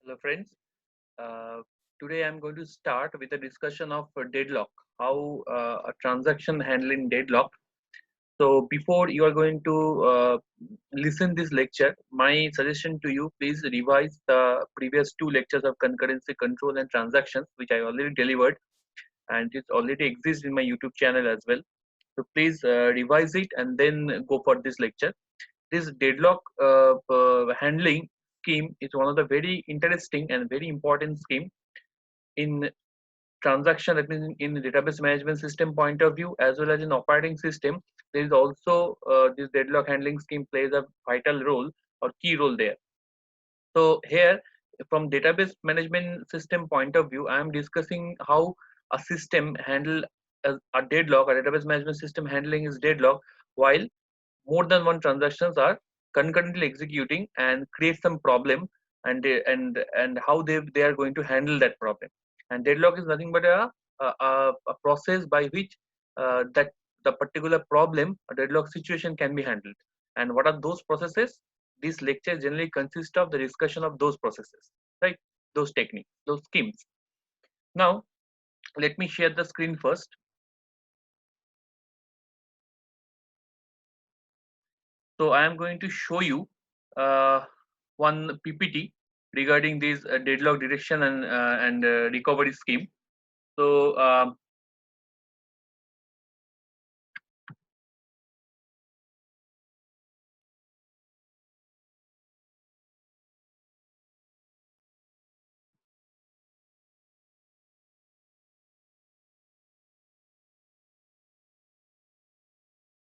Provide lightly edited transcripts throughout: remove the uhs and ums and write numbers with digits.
Hello friends. Uh, Today I'm going to start with a discussion of deadlock, how a transaction handling deadlock. So before you are going to listen this lecture, my suggestion to you, please revise the previous two lectures of concurrency control and transactions, which I already delivered, and it already exists in my YouTube channel as well. So please revise it and then go for this lecture. This deadlock handling scheme is one of the very interesting and very important scheme in transaction, that means in the database management system point of view, as well as in operating system. There is also this deadlock handling scheme plays a vital role or key role there. So here, from database management system point of view, I am discussing how a system handle a deadlock. A database management system handling is deadlock while more than one transactions are concurrently executing and create some problem, and how they are going to handle that problem. And deadlock is nothing but a process by which that the particular problem, a deadlock situation, can be handled. And what are those processes? This lecture generally consists of the discussion of those processes, right? Those techniques, those schemes. Now let me share the screen first. So I am going to show you uh, one PPT regarding this deadlock detection and recovery scheme. So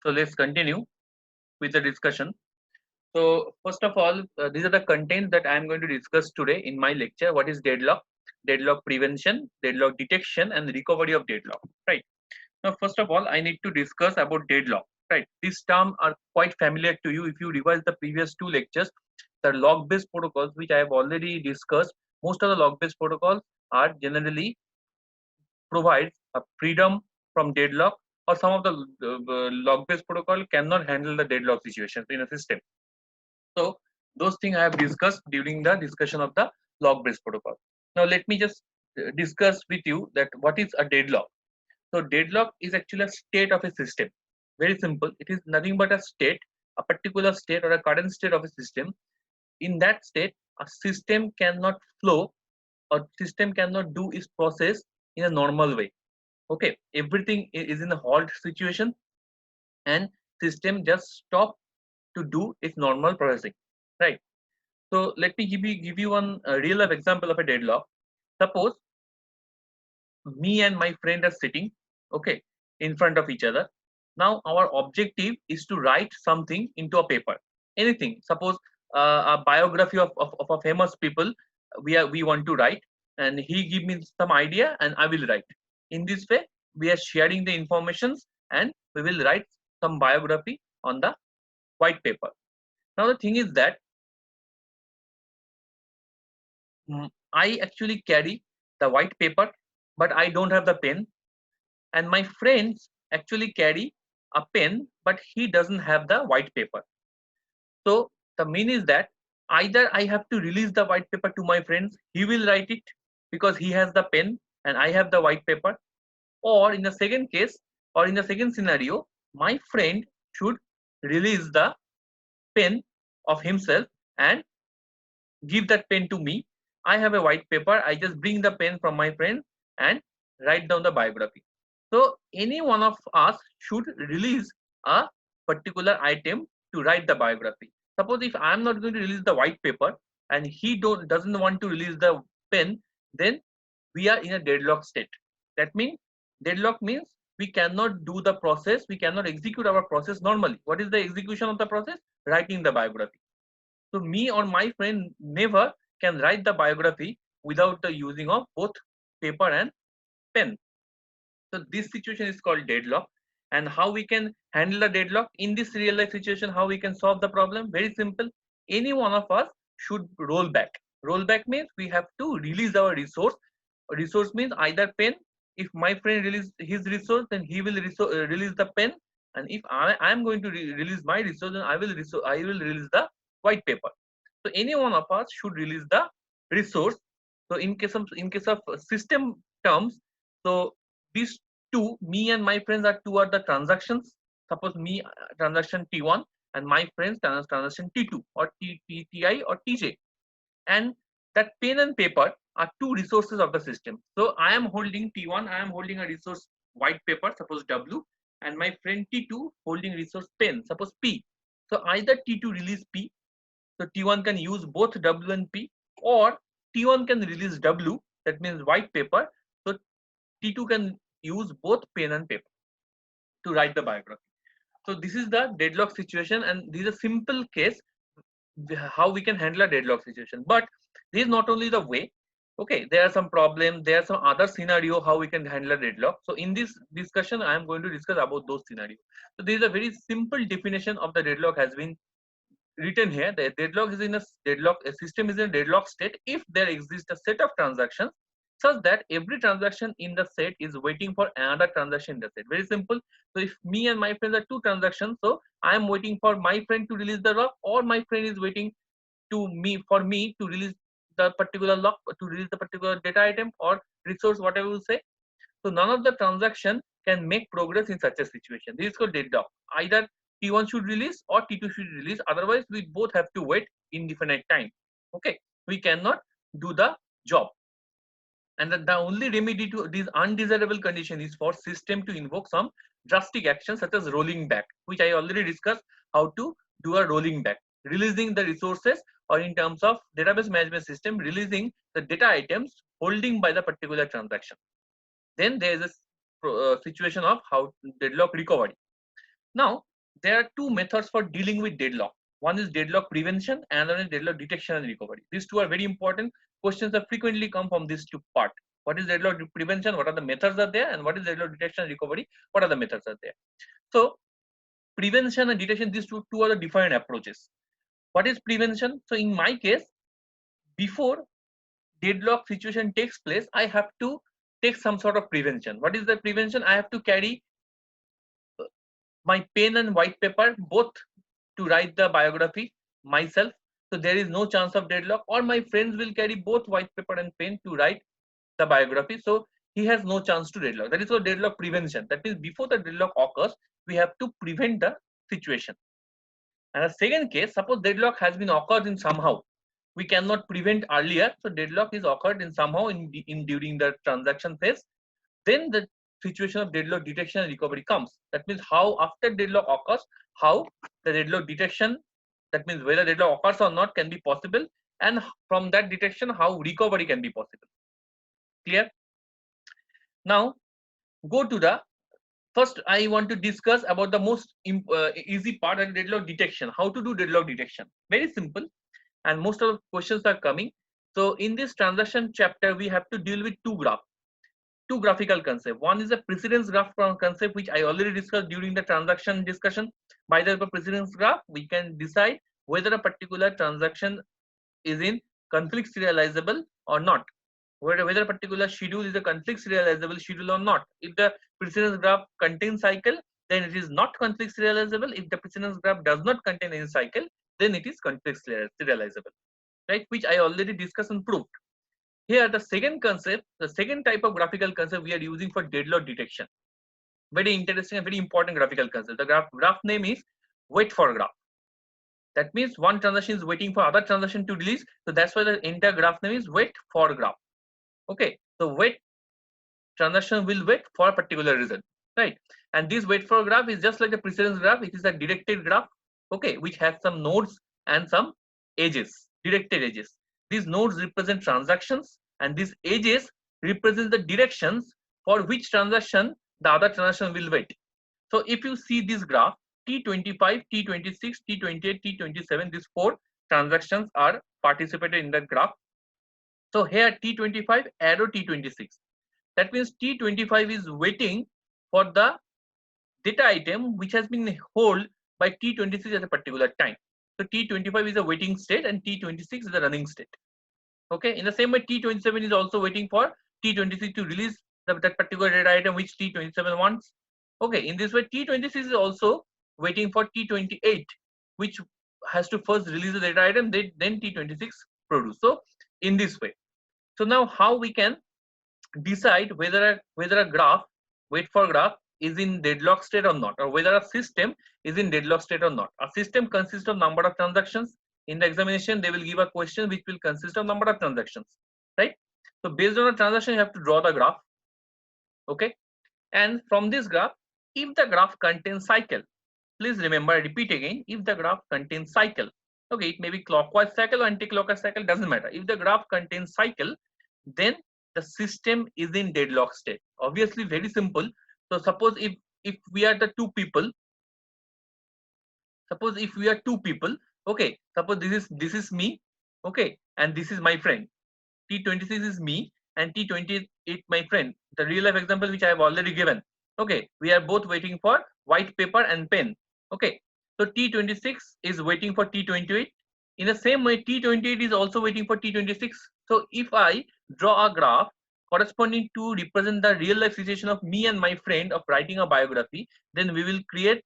let's continue with the discussion. So first of all, these are the contents that I am going to discuss today in my lecture. What is deadlock? Deadlock prevention, deadlock detection, and recovery of deadlock. Right. Now, first of all, I need to discuss about deadlock. Right. These terms are quite familiar to you if you revise the previous two lectures. The log-based protocols, which I have already discussed, most of the log-based protocols are generally provides a freedom from deadlock, or some of the log-based protocol cannot handle the deadlock situations in a system. So those things I have discussed during the discussion of the log-based protocol. Now let me just discuss with you that what is a deadlock. So deadlock is actually a state of a system. Very simple. It is nothing but a state, a particular state or a current state of a system. In that state, a system cannot flow, or system cannot do its process in a normal way. Okay, everything is in a halt situation, and system just stop to do its normal processing, right? So let me give you one real life example of a deadlock. Suppose me and my friend are sitting, okay, in front of each other. Now our objective is to write something into a paper, anything. Suppose a biography of a famous people we want to write, and he give me some idea and I will write. In this way we are sharing the informations, and we will write some biography on the white paper. Now the thing is that I actually carry the white paper, but I don't have the pen, and my friends actually carry a pen, but he doesn't have the white paper. So the mean is that either I have to release the white paper to my friends, he will write it because he has the pen and I have the white paper, or in the second case, or in the second scenario, my friend should release the pen of himself and give that pen to me. I have a white paper. I just bring the pen from my friend and write down the biography. So any one of us should release a particular item to write the biography. Suppose if I am not going to release the white paper and he doesn't want to release the pen, then we are in a deadlock state. That means deadlock means we cannot do the process, we cannot execute our process normally. What is the execution of the process? Writing the biography. So me or my friend never can write the biography without the using of both paper and pen. So this situation is called deadlock. And how we can handle the deadlock in this real life situation, how we can solve the problem? Very simple. Any one of us should roll back. Roll back means we have to release our resource. Resource means either pen. If my friend release his resource, then he will release the pen. And if I am going to release my resource, then I will release the white paper. So any one of us should release the resource. So in case of system terms, so these two, me and my friends are two are the transactions. Suppose me transaction T1 and my friends transaction T2 or TI or TJ, and that pen and paper are two resources of the system. So I am holding T1, I am holding a resource white paper, suppose W, and my friend T2 holding resource pen, suppose P. So either T2 release P, so T1 can use both W and P, or T1 can release W, that means white paper. So T2 can use both pen and paper to write the biography. So this is the deadlock situation, and this is a simple case how we can handle a deadlock situation. But this is not only the way. Okay, there are some problems, there are some other scenario how we can handle a deadlock. So in this discussion, I am going to discuss about those scenarios. So this is a very simple definition of the deadlock has been written here. The deadlock is in a system is in a deadlock state if there exists a set of transactions such that every transaction in the set is waiting for another transaction in the set. Very simple. So if me and my friends are two transactions, so I am waiting for my friend to release the lock, or my friend is waiting to me to release the particular lock, to release the particular data item or resource, whatever you say. So none of the transaction can make progress in such a situation. This is called deadlock. Either T1 should release or T2 should release. Otherwise, we both have to wait indefinite time. Okay, we cannot do the job. And the only remedy to this undesirable condition is for system to invoke some drastic action such as rolling back, which I already discussed how to do a rolling back, releasing the resources, or in terms of database management system, releasing the data items holding by the particular transaction. Then there is a situation of how deadlock recovery. Now, there are two methods for dealing with deadlock. One is deadlock prevention, and another is deadlock detection and recovery. These two are very important. Questions that frequently come from these two parts. What is deadlock prevention? What are the methods are there? And what is deadlock detection and recovery? What are the methods are there? So, prevention and detection, these two are the defined approaches. What is prevention? So, in my case, before deadlock situation takes place, I have to take some sort of prevention. What is the prevention? I have to carry my pen and white paper both to write the biography myself. So there is no chance of deadlock, or my friends will carry both white paper and pen to write the biography. So he has no chance to deadlock. That is for deadlock prevention. That means before the deadlock occurs, we have to prevent the situation. And the second case, suppose deadlock has been occurred in somehow. We cannot prevent earlier. So deadlock is occurred in somehow in during the transaction phase. Then the situation of deadlock detection and recovery comes. That means how after deadlock occurs, how the deadlock detection, that means whether deadlock occurs or not, can be possible, and from that detection how recovery can be possible. Clear? Now go to the first. I want to discuss about the most easy part of deadlock detection. How to do deadlock detection? Very simple, and most of the questions are coming. So in this transaction chapter, we have to deal with two graphs. Two graphical concept. One is a precedence graph concept, which I already discussed during the transaction discussion. By the precedence graph, we can decide whether a particular transaction is in conflict serializable or not, whether a particular schedule is a conflict serializable schedule or not. If the precedence graph contains cycle, then it is not conflict serializable. If the precedence graph does not contain any cycle, then it is conflict serializable, right? Which I already discussed and proved. Here, the second concept, the second type of graphical concept we are using for deadlock detection. Very interesting and very important graphical concept. The graph name is wait for graph. That means one transaction is waiting for other transaction to release. So that's why the entire graph name is wait for graph. Okay. So wait transaction will wait for a particular result, right? And this wait for graph is just like the precedence graph. It is a directed graph, okay, which has some nodes and some edges, directed edges. These nodes represent transactions, and these edges represent the directions for which transaction the other transaction will wait. So if you see this graph, T25, T26, T28, T27, these four transactions are participated in that graph. So here T25 arrow T26. That means T25 is waiting for the data item which has been held by T26 at a particular time. So T25 is a waiting state and T26 is a running state. Okay, in the same way, T27 is also waiting for T26 to release that particular data item which T27 wants. Okay, in this way, T26 is also waiting for T28, which has to first release the data item, then T26 produce. So in this way. So now how we can decide whether a graph, wait for graph, is in deadlock state or not, or whether a system is in deadlock state or not. A system consists of number of transactions. In the examination, they will give a question which will consist of number of transactions, right? So based on a transaction, you have to draw the graph, okay? And from this graph, if the graph contains cycle, please remember, repeat again, if the graph contains cycle, okay, it may be clockwise cycle or anti-clockwise cycle, doesn't matter. If the graph contains cycle, then the system is in deadlock state. Obviously, very simple. So suppose if we are the two people, okay, suppose this is me, okay, and this is my friend. T26 is me and T28 my friend. The real life example which I have already given. Okay, we are both waiting for white paper and pen. Okay, so T26 is waiting for T28. In the same way, T28 is also waiting for T26. So if I draw a graph corresponding to represent the real life situation of me and my friend of writing a biography, then we will create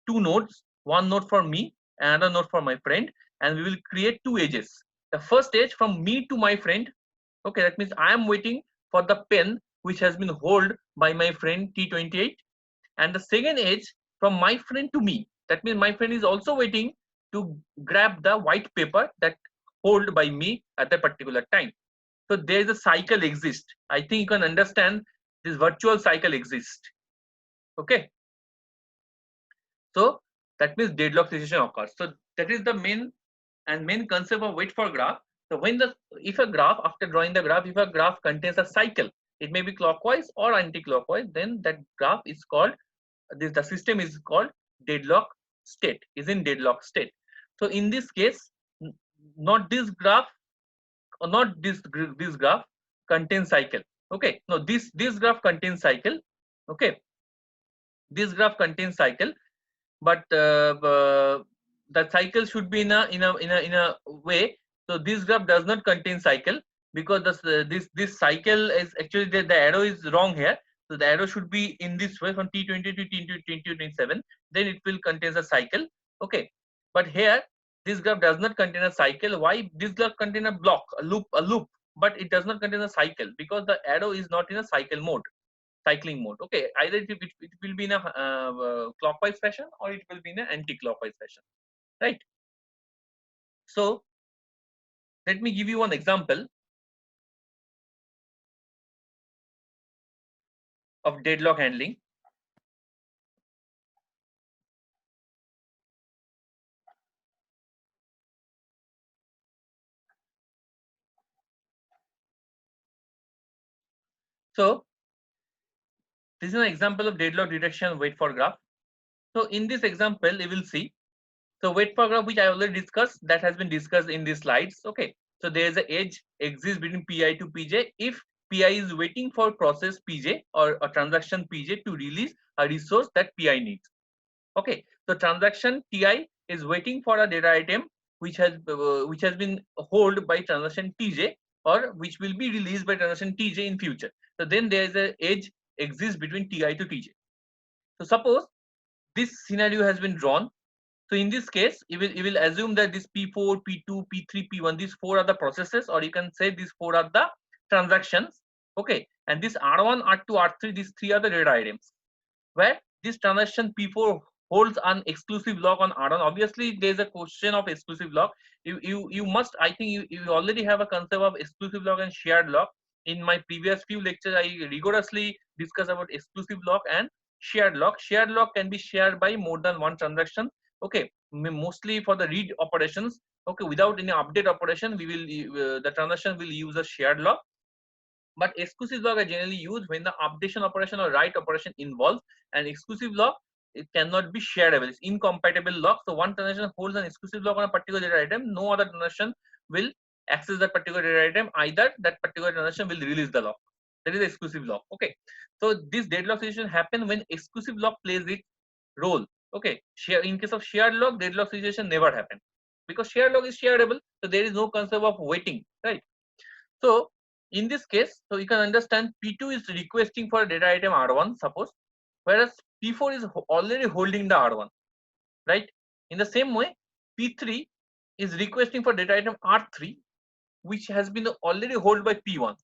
two nodes, one node for me, another node for my friend, and we will create two edges. The first edge from me to my friend, okay, that means I am waiting for the pen which has been held by my friend T28, and the second edge from my friend to me, that means my friend is also waiting to grab the white paper that held by me at that particular time. So there is a cycle exists. I think you can understand this virtual cycle exists. Okay, so that means deadlock situation occurs. So that is the main concept of wait for graph. So when if a graph, after drawing the graph, if a graph contains a cycle, it may be clockwise or anti-clockwise, then that graph is called, the system is called deadlock state, is in deadlock state. So in this case, not this graph or not this graph contains cycle. Okay, no, this graph contains cycle. Okay, this graph contains cycle, but the cycle should be in a way. So this graph does not contain cycle, because this cycle is actually the arrow is wrong here. So the arrow should be in this way from T20 to T27. Then it will contain a cycle. Okay, but here this graph does not contain a cycle. Why? This graph contain a block, a loop, but it does not contain a cycle because the arrow is not in a cycling mode. Okay, either it will be in a clockwise fashion or it will be in an anti-clockwise fashion, right? So let me give you one example of deadlock handling. So this is an example of deadlock detection wait for graph. So in this example, you will see, so wait for graph which I already discussed, that has been discussed in these slides. Okay, so there is an edge exists between Pi to Pj if Pi is waiting for process Pj or a transaction Pj to release a resource that Pi needs. Okay, so transaction Ti is waiting for a data item which has been held by transaction Tj, or which will be released by transaction Tj in future. So then there is a edge exists between Ti to Tj. So suppose this scenario has been drawn. So in this case, you will assume that this P4, P2, P3, P1, these four are the processes, or you can say these four are the transactions. Okay, and this R1, R2, R3, these three are the data items, where this transaction P4 holds an exclusive lock on R1. Obviously, there is a question of exclusive lock. You must, I think you already have a concept of exclusive lock and shared lock. In my previous few lectures, I rigorously discussed about exclusive lock and shared lock. Shared lock can be shared by more than one transaction. Okay, mostly for the read operations. Okay, without any update operation, we will the transaction will use a shared lock. But exclusive lock are generally used when the updation operation or write operation involves an exclusive lock. It cannot be shareable. It's incompatible lock. So one transaction holds an exclusive lock on a particular data item. No other transaction will access that particular data item. Either that particular transaction will release the lock. That is exclusive lock. Okay. So this deadlock situation happen when exclusive lock plays its role. Okay. In case of shared lock, deadlock situation never happen because shared lock is shareable. So there is no concept of waiting, right? So in this case, so you can understand P2 is requesting for data item R1, suppose, whereas P4 is already holding the R1, right? In the same way, P3 is requesting for data item R3, which has been already held by P1.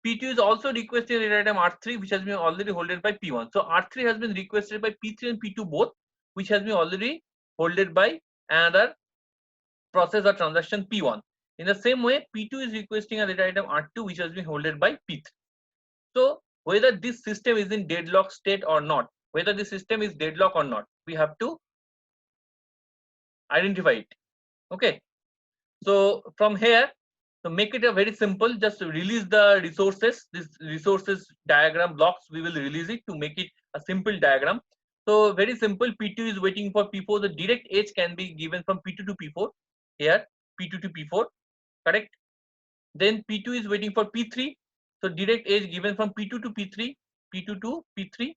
P2 is also requesting data item R3, which has been already held by P1. So R3 has been requested by P3 and P2 both, which has been already held by another process or transaction P1. In the same way, P2 is requesting a data item R2, which has been held by P3. So whether this system is in deadlock state or not, whether the system is deadlock or not, we have to identify it. Okay. So from here, to make it a very simple, just release the resources. This resources diagram blocks, we will release it to make it a simple diagram. So very simple, P2 is waiting for P4. The direct edge can be given from P2 to P4. Here, P2 to P4, correct? Then P2 is waiting for P3. So direct edge given from P2 to P3, P2 to P3.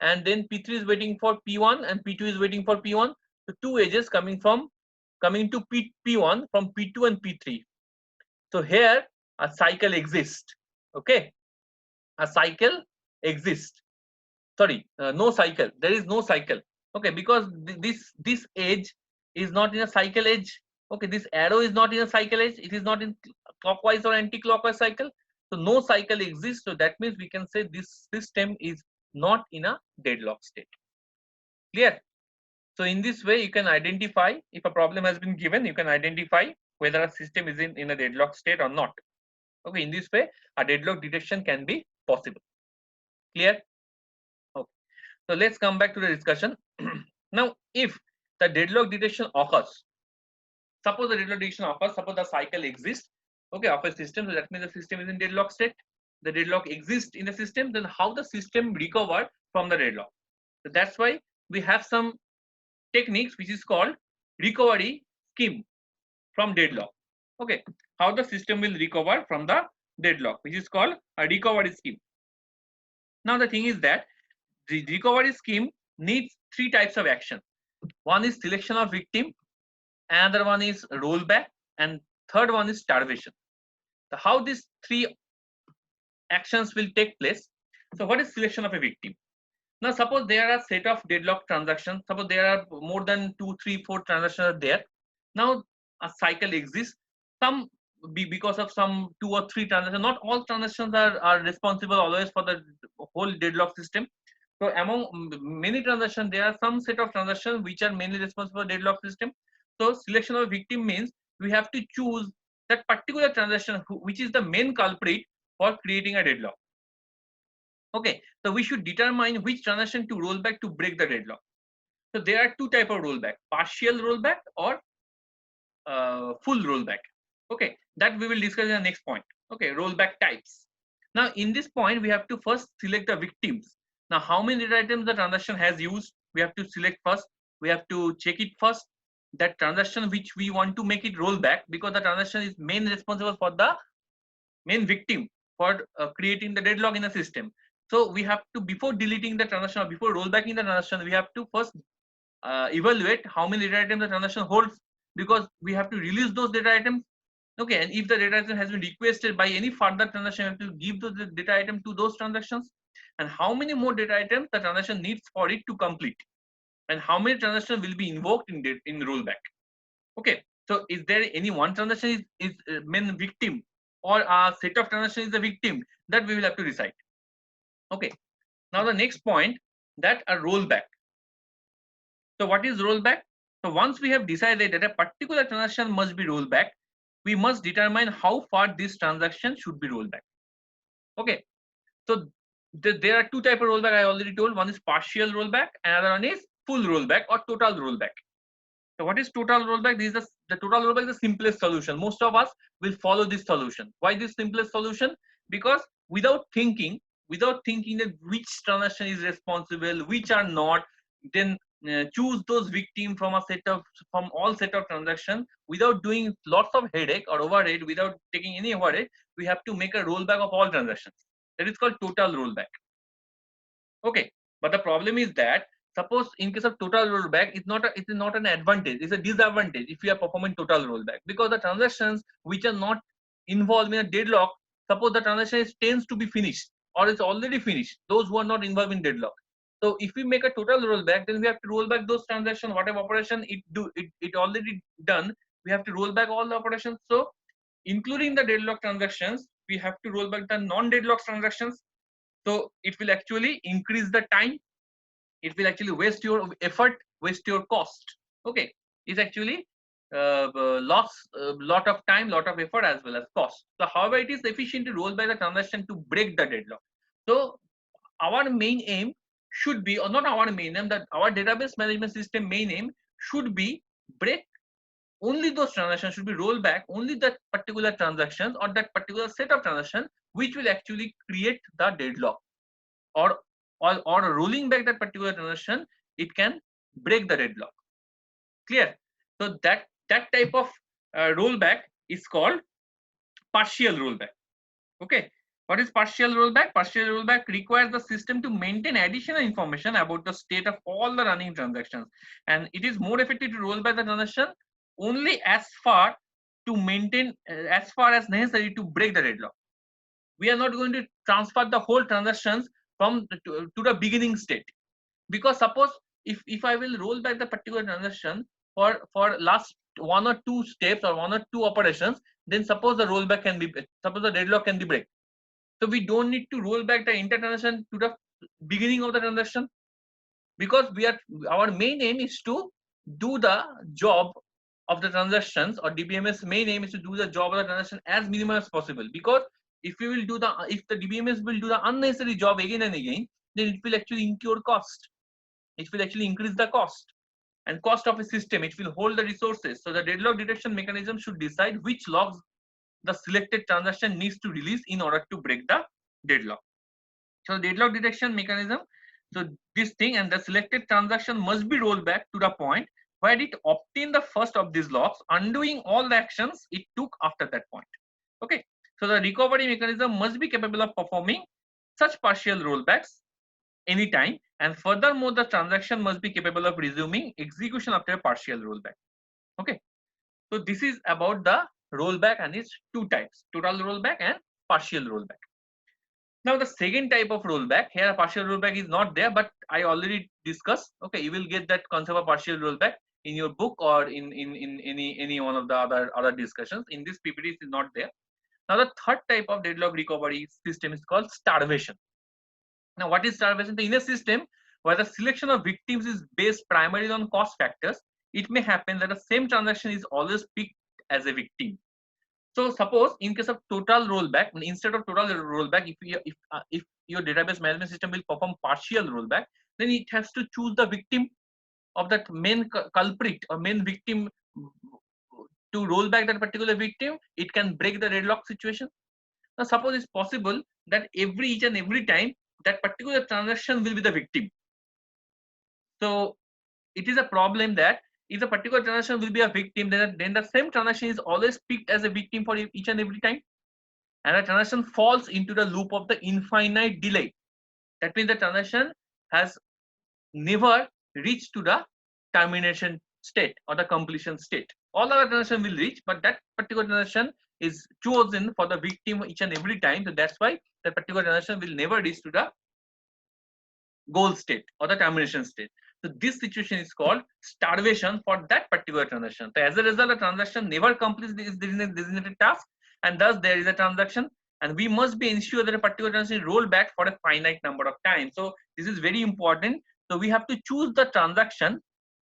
And then P3 is waiting for P1 and P2 is waiting for P1. So two edges coming to P1 from P2 and P3. So here a cycle exists. Okay, a cycle exists. Sorry, no cycle. There is no cycle. Okay, because this edge is not in a cycle edge. Okay, this arrow is not in a cycle edge. It is not in clockwise or anti-clockwise cycle. So no cycle exists. So that means we can say this system is not in a deadlock state. Clear? So in this way, you can identify if a problem has been given. You can identify whether a system is in a deadlock state or not. Okay, in this way, a deadlock detection can be possible. Clear? Okay. So let's come back to the discussion. Now, if the deadlock detection occurs, suppose the deadlock detection occurs, suppose the cycle exists, okay, of a system, so that means the system is in deadlock state. The deadlock exists in the system, then how the system recover from the deadlock? So that's why we have some techniques which is called recovery scheme from deadlock. Okay, how the system will recover from the deadlock, which is called a recovery scheme. Now the thing is that the recovery scheme needs three types of action. One is selection of victim, another one is rollback, and third one is starvation. So how these three actions will take place? So what is selection of a victim? Now suppose there are a set of deadlock transactions. Suppose there are more than 2, 3, 4 transactions are there. Now a cycle exists. Some because of some 2 or 3 transactions. Not all transactions are responsible always for the whole deadlock system. So among many transactions, there are some set of transactions which are mainly responsible for deadlock system. So selection of victim means we have to choose that particular transaction which is the main culprit for creating a deadlock. Okay, so we should determine which transaction to roll back to break the deadlock. So there are two types of rollback: partial rollback or full rollback. Okay, that we will discuss in the next point. Okay, rollback types. Now in this point, we have to first select the victims. Now how many data items the transaction has used, we have to select first. We have to check it first, that transaction which we want to make it roll back, because the transaction is main responsible for the main victim for creating the deadlock in the system. So we have to, before deleting the transaction or before rollbacking the transaction, we have to first evaluate how many data items the transaction holds, because we have to release those data items. Okay, and if the data item has been requested by any further transaction, we have to give those data item to those transactions, and how many more data items the transaction needs for it to complete, and how many transactions will be invoked in rollback. Okay, so is there any one transaction is main victim, or a set of transactions is the victim? That we will have to decide. Okay, now the next point, that a rollback. So what is rollback? So once we have decided that a particular transaction must be rolled back, we must determine how far this transaction should be rolled back. Okay, so there are two types of rollback I already told. One is partial rollback, another one is full rollback or total rollback. So what is total rollback? This is the total rollback is the simplest solution. Most of us will follow this solution. Why this simplest solution? Because without thinking that which transaction is responsible, which are not, then choose those victims from all set of transactions without doing lots of headache or overhead, without taking any overhead. We have to make a rollback of all transactions. That is called total rollback. Okay, but the problem is that suppose in case of total rollback, it is not an advantage, it's a disadvantage if you are performing total rollback, because the transactions which are not involved in a deadlock, suppose the transaction tends to be finished or it's already finished, those who are not involved in deadlock. So if we make a total rollback, then we have to roll back those transactions, whatever operation it already done, we have to roll back all the operations. So including the deadlock transactions, we have to roll back the non-deadlock transactions. So it will actually increase the time. It will actually waste your effort, waste your cost. Okay, it's actually loss, lot of time, lot of effort as well as cost. So however, it is efficient to roll back the transaction to break the deadlock. So our main aim should be, or not our main aim, that our database management system main aim should be break only those transactions, should be roll back only that particular transactions or that particular set of transactions which will actually create the deadlock, or rolling back that particular transaction, it can break the deadlock. Clear? So that type of rollback is called partial rollback. Okay, what is partial rollback? Partial rollback requires the system to maintain additional information about the state of all the running transactions, and it is more effective to roll back the transaction only as far to maintain as far as necessary to break the deadlock. We are not going to transfer the whole transactions from to the beginning state, because suppose if I will roll back the particular transaction for last one or two steps or one or two operations, then suppose the rollback can be, suppose the deadlock can be break. So we don't need to roll back the entire transaction to the beginning of the transaction, because we are, our main aim is to do the job of the transactions, or DBMS main aim is to do the job of the transaction as minimum as possible. Because if we will do the, if the DBMS will do the unnecessary job again and again, then it will actually incur cost. It will actually increase the cost and cost of a system. It will hold the resources. So the deadlock detection mechanism should decide which logs the selected transaction needs to release in order to break the deadlock. So deadlock detection mechanism, so this thing, and the selected transaction must be rolled back to the point where it obtained the first of these logs, undoing all the actions it took after that point. Okay, so the recovery mechanism must be capable of performing such partial rollbacks anytime, and furthermore the transaction must be capable of resuming execution after a partial rollback. Okay, so this is about the rollback and its two types: total rollback and partial rollback. Now the second type of rollback, here partial rollback is not there, but I already discussed. Okay, you will get that concept of partial rollback in your book or in any one of the other discussions. In this PPT it is not there. Now the third type of deadlock recovery system is called starvation. Now what is starvation? In a system where the selection of victims is based primarily on cost factors, it may happen that the same transaction is always picked as a victim. So suppose in case of total rollback, instead of total rollback, if your database management system will perform partial rollback, then it has to choose the victim of that main culprit or main victim to roll back that particular victim. It can break the deadlock situation. Now suppose it's possible that each and every time that particular transaction will be the victim. So it is a problem that if a particular transaction will be a victim, then the same transaction is always picked as a victim for each and every time, and the transaction falls into the loop of the infinite delay. That means the transaction has never reached to the termination state or the completion state. All other transaction will reach, but that particular transaction is chosen for the victim each and every time. So that's why that particular transaction will never reach to the goal state or the termination state. So this situation is called starvation for that particular transaction. So as a result, the transaction never completes this designated task, and thus there is a transaction, and we must be ensure that a particular transaction is rolled back for a finite number of times. So this is very important. So we have to choose the transaction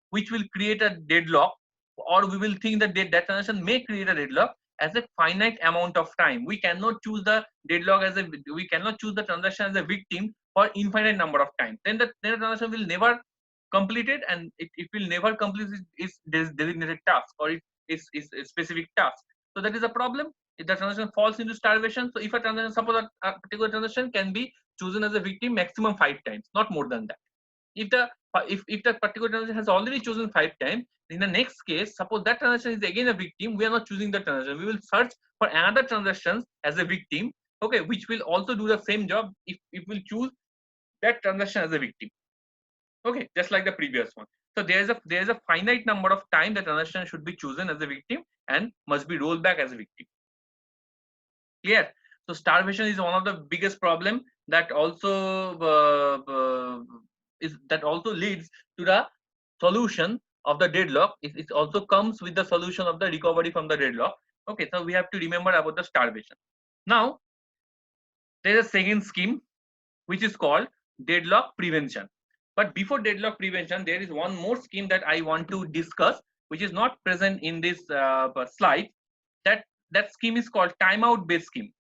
which will create a deadlock, or we will think that that transaction may create a deadlock as a finite amount of time. We cannot choose the deadlock as we cannot choose the transaction as a victim for infinite number of times. Then the transaction will never complete it, and it will never complete its designated task or its specific task. So that is a problem. If the transaction falls into starvation, so if a transaction, suppose a particular transaction can be chosen as a victim maximum 5 times, not more than that. If the particular transaction has already chosen 5 times, in the next case, suppose that transaction is again a victim, we are not choosing the transaction. We will search for another transactions as a victim, okay, which will also do the same job if we'll choose that transaction as a victim. Okay, just like the previous one. So there is a finite number of time the transaction should be chosen as a victim and must be rolled back as a victim. Clear? So starvation is one of the biggest problem that also leads to the solution of the deadlock. It also comes with the solution of the recovery from the deadlock. Okay, so we have to remember about the starvation. Now there is a second scheme which is called deadlock prevention. But before deadlock prevention, there is one more scheme that I want to discuss, which is not present in this slide. That scheme is called timeout based scheme.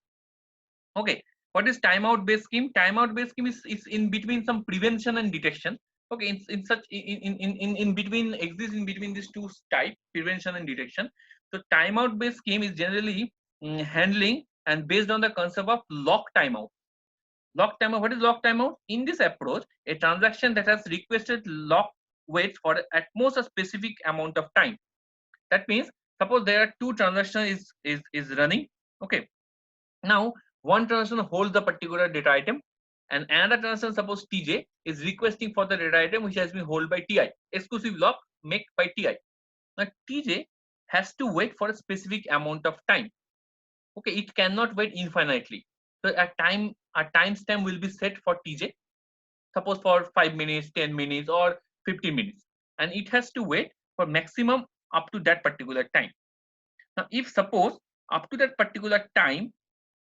Okay, what is timeout based scheme? Timeout based scheme is in between some prevention and detection. Okay, in such in between exists in between these two types, prevention and detection. So timeout based scheme is generally handling and based on the concept of lock timeout. Lock timeout. What is lock timeout? In this approach, a transaction that has requested lock waits for at most a specific amount of time. That means, suppose there are two transactions is running. Okay. Now, one transaction holds the particular data item, and another transaction, suppose Tj, is requesting for the data item which has been held by Ti. Exclusive lock made by Ti. Now, Tj has to wait for a specific amount of time. Okay, it cannot wait infinitely. So a timestamp will be set for Tj, suppose for 5 minutes, 10 minutes, or 15 minutes, and it has to wait for maximum up to that particular time. Now, if suppose up to that particular time,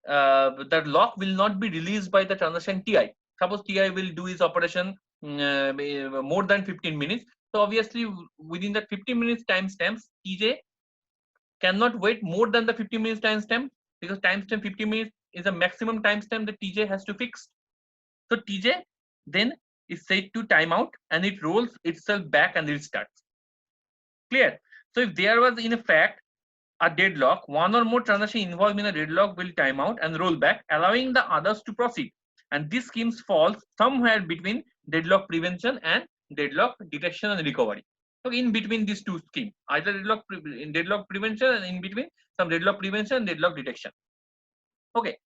the lock will not be released by the transaction Ti. Suppose Ti will do his operation more than 15 minutes. So obviously within that 15 minutes timestamps, Tj cannot wait more than the 15 minutes timestamp, because timestamp 15 minutes is the maximum timestamp that Tj has to fix. So Tj then is set to timeout and it rolls itself back and restarts. Clear? So if there was in fact a deadlock, one or more transactions involved in a deadlock will time out and roll back, allowing the others to proceed. And this scheme falls somewhere between deadlock prevention and deadlock detection and recovery. So in between these two schemes, either deadlock prevention and in between some deadlock prevention and deadlock detection. Okay.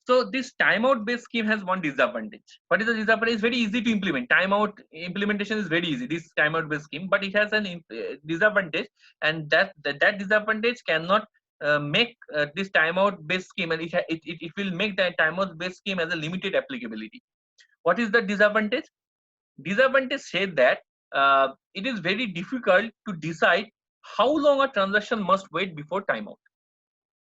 So this timeout based scheme has one disadvantage. What is the disadvantage? It's very easy to implement. Timeout implementation is very easy. This timeout based scheme, but it has an disadvantage, and that disadvantage cannot make this timeout based scheme, and it will make the timeout based scheme as a limited applicability. What is the disadvantage? Disadvantage said that it is very difficult to decide how long a transaction must wait before timeout.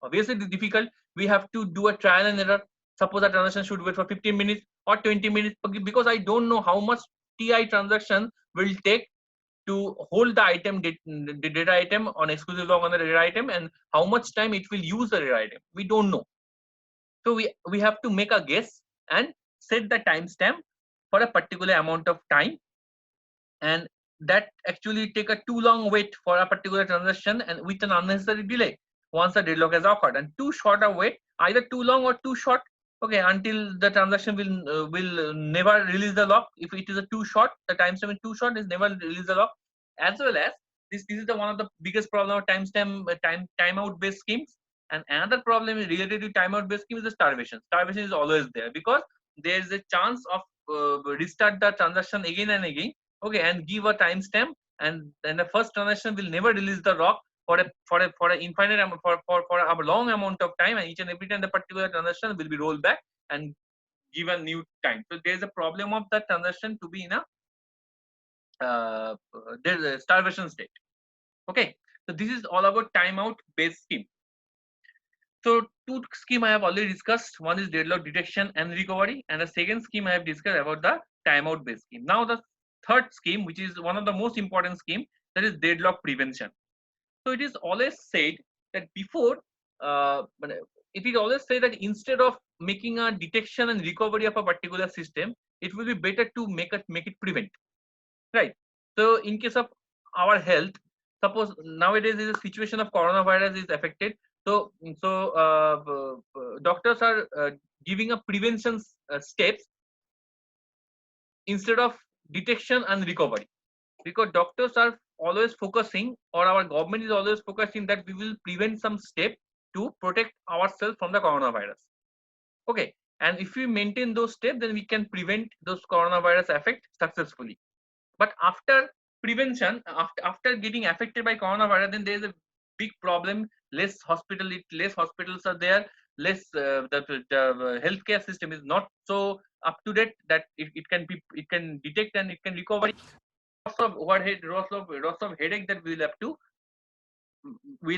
Obviously, it's difficult. We have to do a trial and error. Suppose a transaction should wait for 15 minutes or 20 minutes, because I don't know how much Ti transaction will take to hold the item, the data item on exclusive log on the data item, and how much time it will use the data item. We don't know. So we have to make a guess and set the timestamp for a particular amount of time, and that actually take a too long wait for a particular transaction and with an unnecessary delay once the deadlock has occurred, and too short a wait, either too long or too short. Okay, until the transaction will never release the lock. If it is a too short, the timestamp is too short, is never release the lock. As well as this is the one of the biggest problem of timestamp timeout based schemes. And another problem related to timeout based scheme is the starvation. Starvation is always there because there is a chance of restart the transaction again and again. Okay, and give a timestamp, and then the first transaction will never release the rock for a infinite amount, for a long amount of time, and each and every time the particular transaction will be rolled back and given new time. So there is a problem of that transaction to be in a there's a starvation state. Okay, so this is all about timeout based scheme. So two scheme I have already discussed. One is deadlock detection and recovery, and the second scheme I have discussed about the timeout based scheme. Now the third scheme, which is one of the most important scheme, that is deadlock prevention. So it is always said that before, it is always said that instead of making a detection and recovery of a particular system, it will be better to make it prevent. Right. So in case of our health, suppose nowadays is a situation of coronavirus is affected. Doctors are giving a prevention steps instead of detection and recovery, because doctors are always focusing, or our government is always focusing, that we will prevent some step to protect ourselves from the coronavirus. Okay, and if we maintain those steps, then we can prevent those coronavirus effect successfully. But after prevention, after getting affected by coronavirus, then there is a big problem. Less hospitals are there. Less the healthcare system is not so up to date that it can detect and it can recover. Lots of overhead, lots of headache that we'll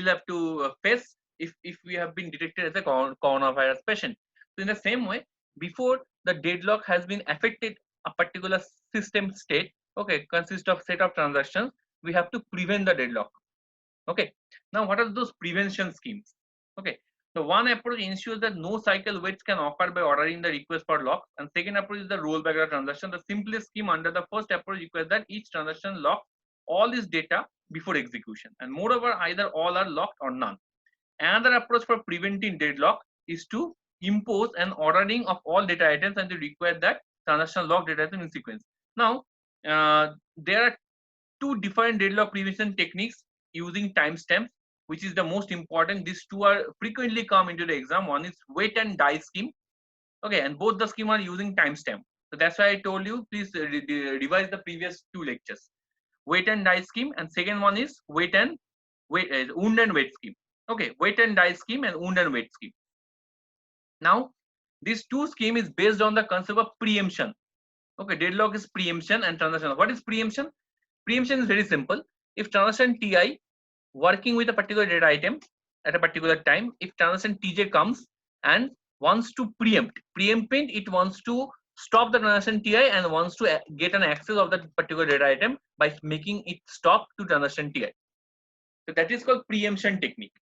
have to face if we have been detected as a coronavirus patient. So in the same way, before the deadlock has been affected a particular system state, okay, consists of set of transactions, we have to prevent the deadlock. Okay, now what are those prevention schemes? Okay, so one approach ensures that no cycle waits can occur by ordering the request for lock, and second approach is the rollback of transaction. The simplest scheme under the first approach requires that each transaction lock all its data before execution, and moreover either all are locked or none. Another approach for preventing deadlock is to impose an ordering of all data items and to require that transaction lock data item in sequence. Now, there are two different deadlock prevention techniques using timestamps, which is the most important. These two are frequently come into the exam. One is wait and die scheme. Okay, and both the scheme are using timestamp. So that's why I told you, please revise the previous two lectures. Wait and die scheme, and second one is wound and wait scheme. Okay, wait and die scheme and wound and wait scheme. Now, these two scheme is based on the concept of preemption. Okay, deadlock is preemption and transaction. What is preemption? Preemption is very simple. If transaction Ti working with a particular data item at a particular time, if transaction Tj comes and wants to preempt it wants to stop the transaction Ti and wants to get an access of that particular data item by making it stop to transaction Ti. So that is called preemption technique.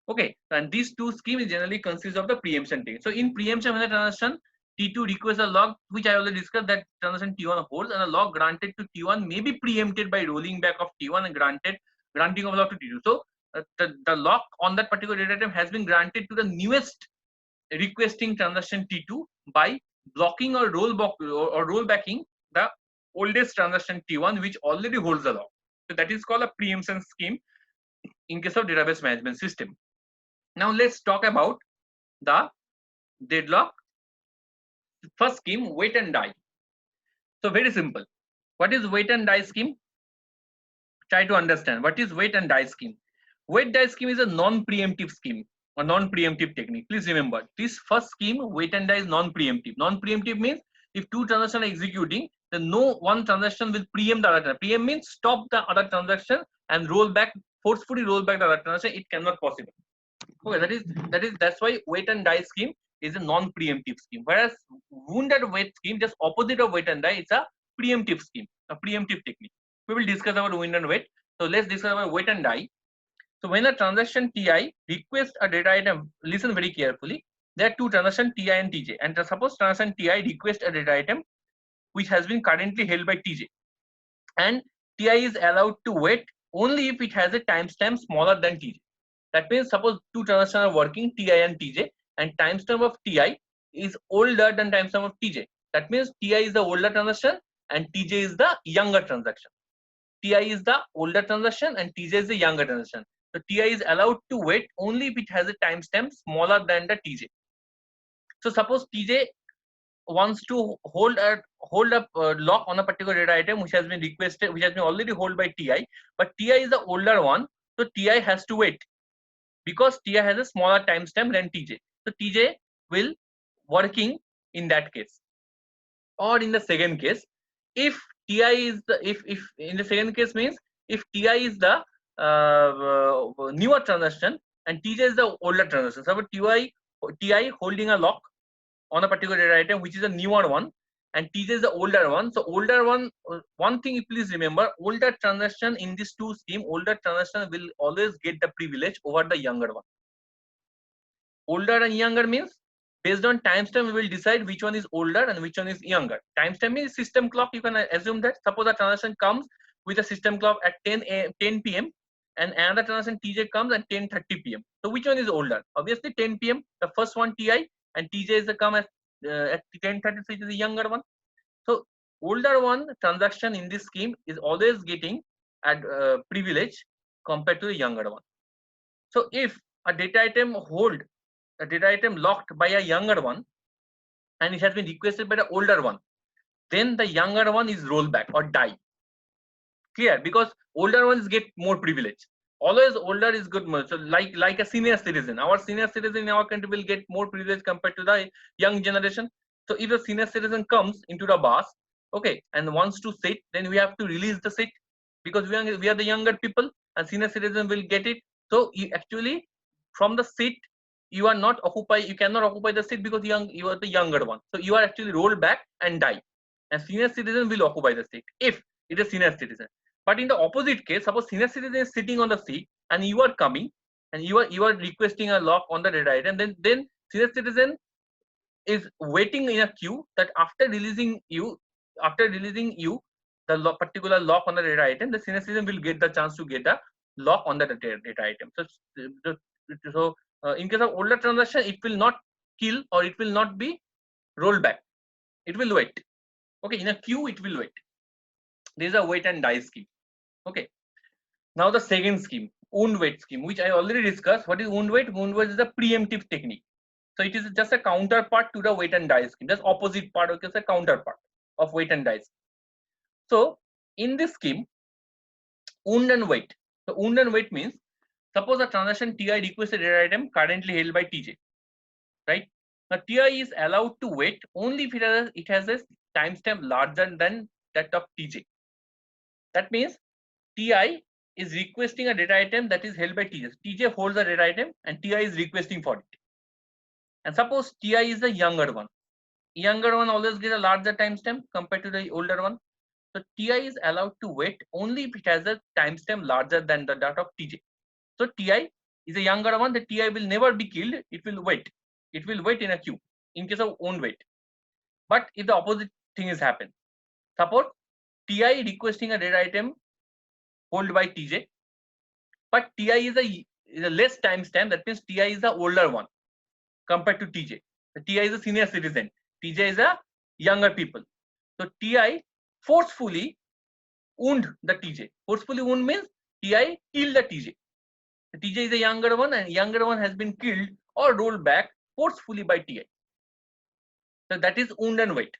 Okay, and these two schemes generally consist of the preemption technique. So in preemption, when the transaction T2 requests a lock, which I already discussed, that transaction T1 holds, and a lock granted to T1 may be preempted by rolling back of T1 and granting of lock to T2. So the lock on that particular data item has been granted to the newest requesting transaction T2 by blocking or rollbacking the oldest transaction T1, which already holds the lock. So that is called a preemption scheme in case of database management system. Now let's talk about the deadlock. First scheme, wait and die. So very simple. What is wait and die scheme? Try to understand what is wait and die scheme. Wait die scheme is a non-preemptive scheme or non-preemptive technique. Please remember this first scheme, wait and die, is non-preemptive. Non-preemptive means if two transactions are executing, then no one transaction will preempt the other. Preempt means stop the other transaction and forcefully roll back the other transaction. It cannot possible. Okay, that's why wait and die scheme is a non-preemptive scheme, whereas wound and wait scheme, just opposite of wait and die, it's a preemptive scheme, a preemptive technique. We will discuss about wound and wait. So let's discuss about wait and die. So when a transaction Ti requests a data item, listen very carefully. There are two transactions Ti and Tj, and suppose transaction Ti requests a data item which has been currently held by Tj, and Ti is allowed to wait only if it has a timestamp smaller than Tj. That means suppose two transactions are working, Ti and Tj, and timestamp of Ti is older than timestamp of Tj. That means Ti is the older transaction and Tj is the younger transaction. Ti is the older transaction and Tj is the younger transaction. So Ti is allowed to wait only if it has a timestamp smaller than the Tj. So suppose Tj wants to hold a lock on a particular data item which has been requested, which has been already held by Ti, but Ti is the older one, so Ti has to wait because Ti has a smaller timestamp than Tj. So Tj will working in that case. Or in the second case, if Ti is the if in the second case means if Ti is the newer transaction and Tj is the older transaction. So Ti holding a lock on a particular data item which is a newer one, and Tj is the older one. So older one thing please remember, older transaction in this two scheme, older transaction will always get the privilege over the younger one. Older and younger means based on timestamp we will decide which one is older and which one is younger. Timestamp means system clock. You can assume that suppose a transaction comes with a system clock at 10 p.m. and another transaction Tj comes at 10:30 p.m. So which one is older? Obviously 10 p.m. The first one Ti, and Tj is the come at 10:30, so it is the younger one. So older one transaction in this scheme is always getting at privilege compared to the younger one. So if a data item locked by a younger one and it has been requested by the older one, then the younger one is rollback or die. Clear? Because older ones get more privilege. Always older is good. So like a senior citizen, our senior citizen in our country will get more privilege compared to the young generation. So if a senior citizen comes into the bus, okay, and wants to sit, then we have to release the seat because we are the younger people and senior citizen will get it. So actually from the seat you are not occupy, you cannot occupy the seat because you are the younger one. So you are actually rolled back and die. And senior citizen will occupy the seat if it is senior citizen. But in the opposite case, suppose senior citizen is sitting on the seat and you are coming and you are requesting a lock on the red item, then senior citizen is waiting in a queue that after releasing you the particular lock on the data item, the senior citizen will get the chance to get the lock on the data item. So in case of older transaction, it will not kill or it will not be rolled back. It will wait. Okay, in a queue it will wait. There is a wait and die scheme. Okay. Now the second scheme, wound wait scheme, which I already discussed. What is wound wait? Wound wait is a preemptive technique. So it is just a counterpart to the wait and die scheme, just opposite part, okay, it's a counterpart of wait and die scheme. So in this scheme, wound and wait. So wound and wait means, suppose a transaction TI requests a data item currently held by TJ, right? Now TI is allowed to wait only if it has a timestamp larger than that of TJ. That means TI is requesting a data item that is held by TJ. TJ holds the data item and TI is requesting for it. And suppose TI is the younger one. Younger one always gets a larger timestamp compared to the older one. So TI is allowed to wait only if it has a timestamp larger than the that of TJ. So TI is a younger one. The TI will never be killed. It will wait. It will wait in a queue in case of own wait. But if the opposite thing is happen, suppose TI requesting a data item held by TJ, but TI is a less timestamp. That means TI is the older one compared to TJ. The TI is a senior citizen. TJ is a younger people. So TI forcefully wound the TJ. Forcefully wound means TI killed the TJ. The TJ is a younger one and younger one has been killed or rolled back forcefully by TI. So that is wound and wait.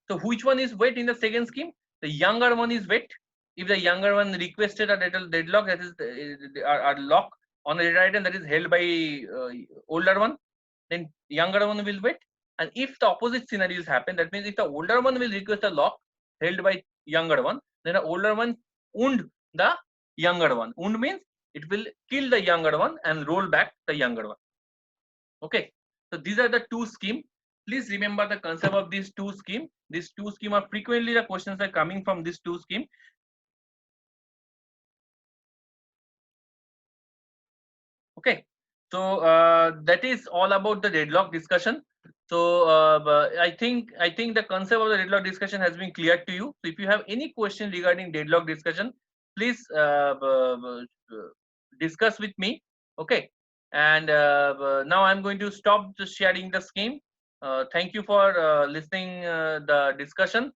So which one is wait in the second scheme? The younger one is wait. If the younger one requested a deadlock, that is a lock on a data item that is held by older one, then younger one will wait. And if the opposite scenarios happen, that means if the older one will request a lock held by younger one, then the older one wound the younger one. Wound means it will kill the younger one and roll back the younger one. Okay, so these are the two schemes. Please remember the concept of these two schemes. These two schemes are frequently the questions are coming from these two schemes. Okay, so that is all about the deadlock discussion. So I think the concept of the deadlock discussion has been clear to you. So if you have any question regarding deadlock discussion, please discuss with me. Okay, and now I'm going to stop sharing the scheme. Thank you for listening the discussion.